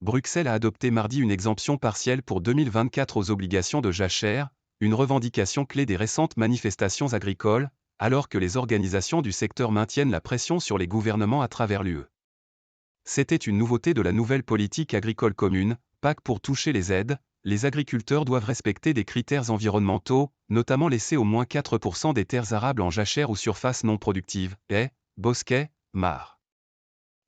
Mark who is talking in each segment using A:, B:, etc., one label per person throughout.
A: Bruxelles a adopté mardi une exemption partielle pour 2024 aux obligations de jachère, une revendication clé des récentes manifestations agricoles, alors que les organisations du secteur maintiennent la pression sur les gouvernements à travers l'UE. C'était une nouveauté de la nouvelle politique agricole commune, PAC. Pour toucher les aides, les agriculteurs doivent respecter des critères environnementaux, notamment laisser au moins 4% des terres arables en jachère ou surface non productive, haies, bosquets, mares.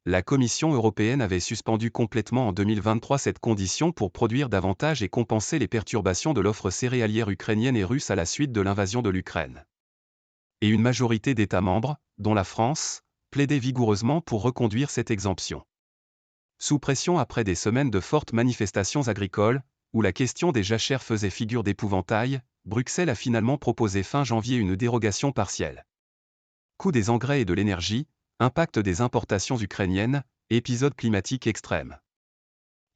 A: La Commission européenne avait suspendu complètement en 2023 cette condition pour produire davantage et compenser les perturbations de l'offre céréalière ukrainienne et russe à la suite de l'invasion de l'Ukraine. Et une majorité d'États membres, dont la France, plaidaient vigoureusement pour reconduire cette exemption. Sous pression après des semaines de fortes manifestations agricoles, où la question des jachères faisait figure d'épouvantail, Bruxelles a finalement proposé fin janvier une dérogation partielle. Coût des engrais et de l'énergie, impact des importations ukrainiennes, épisode climatique extrême.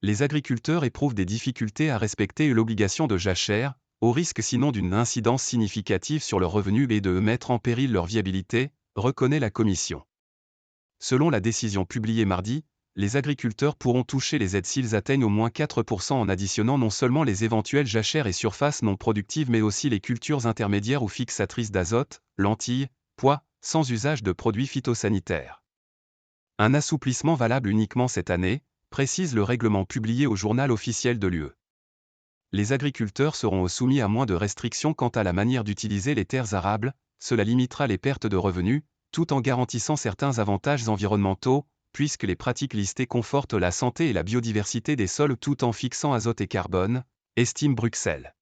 A: Les agriculteurs éprouvent des difficultés à respecter l'obligation de jachère, au risque sinon d'une incidence significative sur leurs revenus et de mettre en péril leur viabilité, reconnaît la Commission. Selon la décision publiée mardi, les agriculteurs pourront toucher les aides s'ils atteignent au moins 4% en additionnant non seulement les éventuelles jachères et surfaces non productives mais aussi les cultures intermédiaires ou fixatrices d'azote, lentilles, pois, sans usage de produits phytosanitaires. Un assouplissement valable uniquement cette année, précise le règlement publié au journal officiel de l'UE. Les agriculteurs seront soumis à moins de restrictions quant à la manière d'utiliser les terres arables, cela limitera les pertes de revenus, tout en garantissant certains avantages environnementaux, puisque les pratiques listées confortent la santé et la biodiversité des sols tout en fixant azote et carbone, estime Bruxelles.